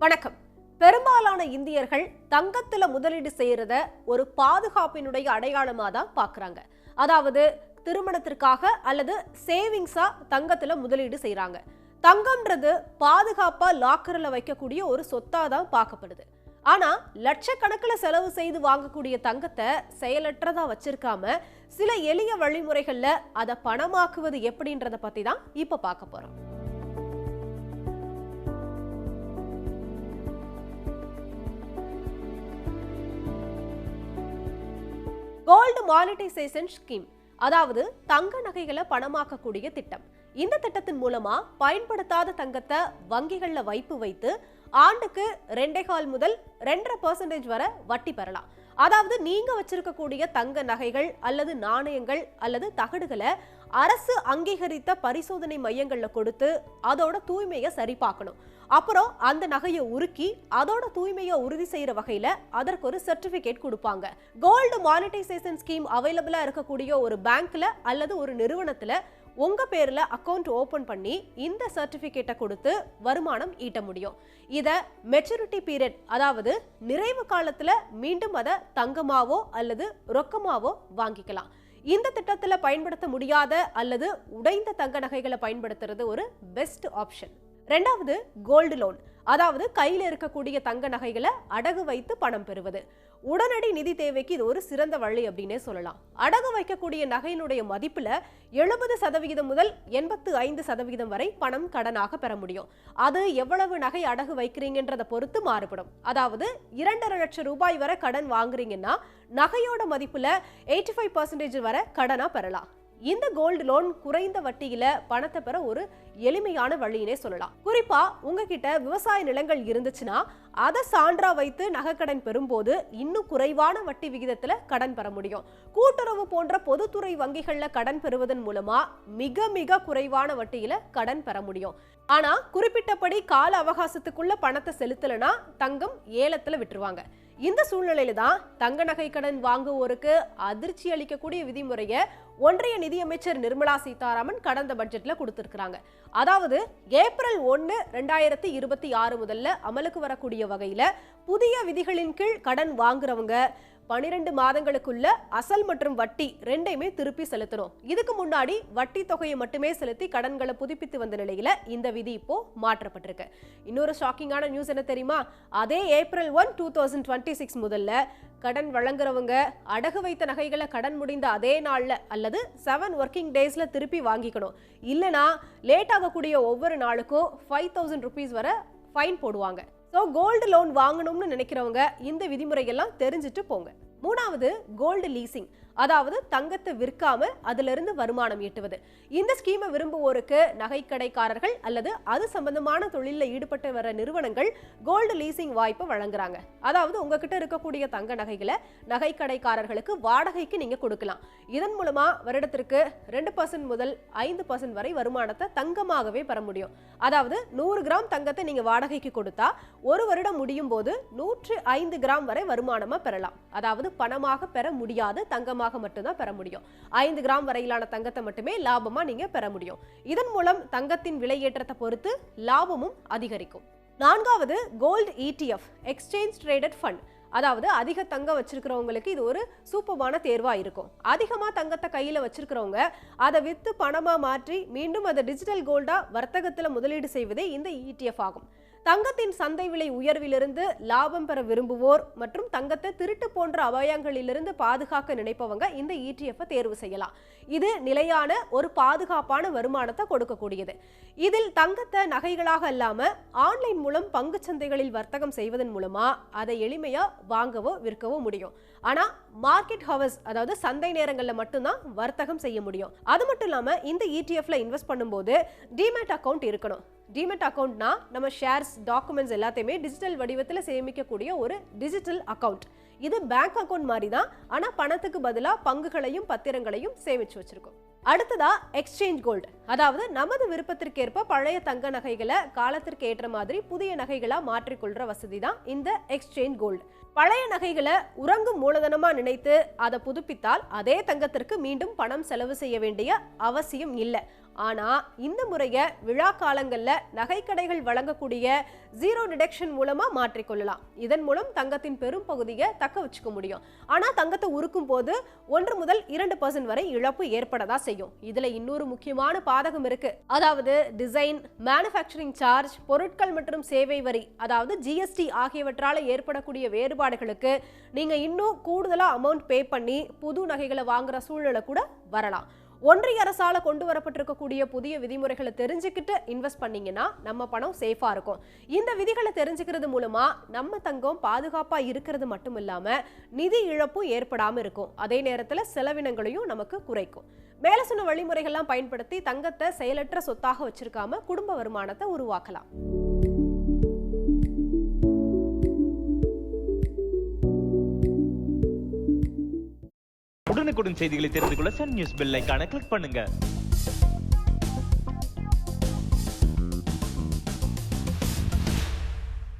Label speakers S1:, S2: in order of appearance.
S1: வணக்கம். பெரும்பாலான இந்தியர்கள் தங்கத்துல முதலீடு செய்யறத ஒரு பாதுகாப்பினுடைய அடையாளமா தான் பாக்குறாங்க. அதாவது திருமணத்திற்காக அல்லது சேவிங்ஸா தங்கத்துல முதலீடு செய்யறாங்க. தங்கம்ன்றது பாதுகாப்பா லாக்கர்ல வைக்கக்கூடிய ஒரு சொத்தா தான் பார்க்கப்படுது. ஆனா லட்சக்கணக்கில் செலவு செய்து வாங்கக்கூடிய தங்கத்தை செயலற்றதா வச்சிருக்காம சில எளிய வழிமுறைகள்ல அதை பணமாக்குவது எப்படின்றத பத்தி தான் இப்ப பார்க்க போறோம். கோல்டு மானிட்டைசேஷன் ஸ்கீம், அதாவது தங்க நகைகளை பணமாக்கக்கூடிய திட்டம். இந்த திட்டத்தின் மூலமா பயன்படுத்தாத தங்கத்தை வங்கிகள்ல வைப்பு வைத்து ஆண்டுக்கு 2.25 முதல் 2.5% வரை வட்டி பெறலாம். அதாவது நீங்க வச்சிருக்கக்கூடிய தங்க நகைகள் அல்லது நாணயங்கள் அல்லது தகடுகளை அரசு அங்கீகரித்த பரிசோதனை மையங்கள்ல கொடுத்து அதோட தூய்மையை சரி பார்க்கணும். அப்புறம் அந்த நகையை உருக்கி அதோட தூய்மையை உறுதி செய்யற வகையில அதற்கு ஒரு சர்டிபிகேட் கொடுப்பாங்க. கோல்டு மானிட்டைசேஷன் ஸ்கீம் அவைலபிளா இருக்கக்கூடிய ஒரு பேங்க்ல அல்லது ஒரு நிறுவனத்துல உங்க பேர்ல அக்கவுண்ட் ஓபன் பண்ணி இந்த சர்டிபிகேட்டை கொடுத்து வருமானம் ஈட்ட முடியும். இத மெச்சூரிட்டி பீரியட், அதாவது நிறைவு காலத்துல மீண்டும் அதை தங்கமாவோ அல்லது ரொக்கமாவோ வாங்கிக்கலாம். இந்த திட்டத்துல பயன்படுத்த முடியாத அல்லது உடைந்த தங்க நகைகளை பயன்படுத்துறது ஒரு பெஸ்ட் ஆப்ஷன். ரெண்டாவது, கோல்டு லோன், அதாவது கையில இருக்கக்கூடிய தங்க நகைகளை அடகு வைத்து பணம் பெறுவது. உடனடி நிதி தேவைக்கு இது ஒரு சிறந்த வழி அப்படின்னே சொல்லலாம். அடகு வைக்கக்கூடிய நகையினுடைய மதிப்புல 70% முதல் 85% வரை பணம் கடனாக பெற முடியும். அது எவ்வளவு நகை அடகு வைக்கிறீங்கன்றத பொறுத்து மாறுபடும். அதாவது 2.5 லட்சம் ரூபாய் வரை கடன் வாங்குறீங்கன்னா நகையோட மதிப்புல 85% வரை கடனா பெறலாம். இந்த கோல்டு லோன் குறைந்த வட்டியில பணத்தை பெற ஒரு எளிமையான வழியினே சொல்லலாம். குறிப்பா உங்ககிட்ட விவசாய நிலங்கள் இருந்துச்சுன்னா அதை சான்றா வைத்து நகைக்கடன் பெறும்போது இன்னும் குறைவான வட்டி விகிதத்துல கடன் பெற முடியும். கூட்டுறவு போன்ற பொதுத்துறை வங்கிகள்ல கடன் பெறுவதன் மூலமா மிக மிக குறைவான வட்டியில கடன் பெற முடியும். ஆனா குறிப்பிட்டபடி கால அவகாசத்துக்குள்ள பணத்தை செலுத்தலைன்னா தங்கம் ஏலத்துல விட்டுருவாங்க. இந்த சூழ்நிலையில தான் தங்க நகை கடன் வாங்குவோருக்கு அதிர்ச்சி அளிக்கக்கூடிய விதிமுறையை ஒன்றிய நிதியமைச்சர் நிர்மலா சீதாராமன் கடந்த பட்ஜெட்ல கொடுத்திருக்கிறாங்க. அதாவது ஏப்ரல் 1, 2026 முதல்ல அமலுக்கு வரக்கூடிய வகையில புதிய விதிகளின் கீழ் கடன் வாங்குறவங்க 12 மாதங்களுக்குள்ள அசல் மற்றும் வட்டி ரெண்டையுமே திருப்பி செலுத்தணும். இதுக்கு முன்னாடி வட்டி தொகையை மட்டுமே செலுத்தி கடன்களை புதுப்பித்து வந்த நிலையில இந்த விதி இப்போ மாற்றப்பட்டிருக்கு. இன்னொரு ஷாக்கிங்கான நியூஸ் என்ன தெரியுமா? அதே ஏப்ரல் 1, 2026 முதல்ல கடன் வழங்குறவங்க அடகு வைத்த நகைகளை கடன் முடிந்த அதே நாள்ல அல்லது 7 ஒர்க்கிங் டேஸ்ல திருப்பி வாங்கிக்கணும். இல்லைனா லேட் ஆகக்கூடிய ஒவ்வொரு நாளுக்கும் 5000 ரூபீஸ் வரை ஃபைன் போடுவாங்க. ஸோ கோல்டு லோன் வாங்கணும்னு நினைக்கிறவங்க இந்த விதிமுறையெல்லாம் தெரிஞ்சுட்டு போங்க. மூணாவது, கோல்டு லீசிங், அதாவது தங்கத்தை விற்காம அதுல இருந்து வருமானம் ஈட்டுவது. இந்த ஸ்கீமை விரும்புவோருக்கு நகைக்கடைக்காரர்கள் அல்லது அது சம்பந்தமான தொழிலில் ஈடுபட்டு வர நிறுவனங்கள் கோல்டு லீசிங் வாய்ப்பை வழங்குறாங்க. அதாவது உங்ககிட்ட இருக்கக்கூடிய தங்க நகைகளை நகைக்கடைக்காரர்களுக்கு வாடகைக்கு நீங்க கொடுக்கலாம். இதன் மூலமா வருடத்திற்கு 2% முதல் 5% வரை வருமானத்தை தங்கமாகவே பெற முடியும். அதாவது 100 கிராம் தங்கத்தை நீங்க வாடகைக்கு கொடுத்தா ஒரு வருடம் முடியும் போது 105 கிராம் வரை வருமானமா பெறலாம். அதாவது பணமாக பெற முடியாது, தங்கமாக மட்டும்தான் பெற முடியும். 5 கிராம் வரையிலான தங்கத்தை மட்டுமே லாபமா நீங்க பெற முடியும். இதன் மூலம் தங்கத்தின் விலை ஏற்றத்தை பொறுத்து லாபமும் அதிகரிக்கும். நான்காவது, gold ETF, exchange traded fund. அதாவது அதிக தங்கம் வச்சிருக்கிறவங்களுக்கு இது ஒரு சூப்பரான தேர்வா இருக்கும். அதிகமா தங்கத்தை கையில வச்சிருக்கிறவங்க அதை வித்து பணமா மாற்றி மீண்டும் அதை டிஜிட்டல் கோல்டா வர்த்தகத்துல முதலீடு செய்வதே இந்த ETF ஆகும். தங்கத்தின் சந்தை விலை உயர்விலிருந்து லாபம் பெற விரும்புவோர் மற்றும் தங்கத்தை திருட்டு போன்ற அபாயங்களிலிருந்து பாதுகாக்க நினைப்பவங்க இந்த ETF தேர்வு செய்யலாம். இது நிலையான ஒரு பாதுகாப்பான வருமானத்தை கொடுக்கக்கூடியது. இதில் தங்கத்தை நகைகளாக அல்லாம ஆன்லைன் மூலம் பங்கு சந்தைகளில் வர்த்தகம் செய்வதன் மூலமா அதை எளிமையா வாங்கவோ விற்கவோ முடியும். ஆனா மார்க்கெட் ஹவர்ஸ், அதாவது சந்தை நேரங்கள்ல மட்டும்தான் வர்த்தகம் செய்ய முடியும். அது மட்டும் இல்லாம இந்த ETF இன்வெஸ்ட் பண்ணும்போது டிமேட் அக்கவுண்ட் இருக்கணும். டிமெட் அக்கவுண்ட்னா நம்ம ஷேர்ஸ், டாக்குமெண்ட்ஸ் எல்லாத்தையுமே டிஜிட்டல் வடிவத்தில் சேமிக்கக்கூடிய ஒரு டிஜிட்டல் அக்கவுண்ட். இது பேங்க் அக்கவுண்ட் மாதிரி தான், ஆனா பணத்துக்கு பதிலாக பங்குகளையும் பத்திரங்களையும் சேமிச்சு வச்சிருக்கோம். அடுத்ததா எக்ஸ்சேஞ்ச் கோல்டு, அதாவது நமது விருப்பத்திற்கேற்ப பழைய தங்க நகைகளை காலத்திற்கு ஏற்ற மாதிரி புதிய நகைகளா மாற்றிக்கொள்ற வசதி தான் இந்த எக்ஸ்சேஞ்ச் கோல்டு. பழைய நகைகளை உறங்கும் மூலதனமா நினைத்து அதை புதுப்பித்தால் அதே தங்கத்திற்கு மீண்டும் பணம் செலவு செய்ய வேண்டிய அவசியம் இல்லை. ஆனா இந்த முறையை விழா காலங்கள்ல நகைக்கடைகள் வழங்கக்கூடிய 0 டிடக்ஷன் மூலமா மாற்றிக்கொள்ளலாம். இதன் மூலம் தங்கத்தின் பெரும் பகுதியை தக்க வச்சுக்க முடியும். ஆனா தங்கத்தை உருக்கும் போது 1 முதல் 2% வரை இழப்பு ஏற்படதான் செய்யும். இதுல இன்னொரு முக்கியமான பாதகம் இருக்கு. அதாவது டிசைன், மேனுஃபேக்சரிங் சார்ஜ், பொருட்கள் மற்றும் சேவை வரி அதாவது ஜிஎஸ்டி ஆகியவற்றால ஏற்படக்கூடிய வேறுபாடுகளுக்கு நீங்க இன்னும் கூடுதலா அமௌண்ட் பே பண்ணி புது நகைகளை வாங்குற சூழ்நிலை கூட வரலாம். ஒன்றிய அரசால கொண்டு வரப்பட்டிருக்கக்கூடிய புதிய விதிமுறைகளை தெரிஞ்சுக்கிட்டு இன்வெஸ்ட் பண்ணீங்கன்னா நம்ம பணம் சேஃபா இருக்கும். இந்த விதிகளை தெரிஞ்சுக்கிறது மூலமா நம்ம தங்கம் பாதுகாப்பா இருக்கிறது மட்டும் இல்லாம நிதி இழப்பும் ஏற்படாம இருக்கும். அதே நேரத்துல செலவினங்களையும் நமக்கு குறைக்கும். மேல சொன்ன வழிமுறைகள்லாம் பயன்படுத்தி தங்கத்தை செயலற்ற சொத்தாக வச்சிருக்காம குடும்ப வருமானத்தை உருவாக்கலாம்.
S2: உடனுக்குடன் செய்திகளை தெரிந்து கொள்ள சன் நியூஸ் பெல் ஐகானை கிளிக் பண்ணுங்க.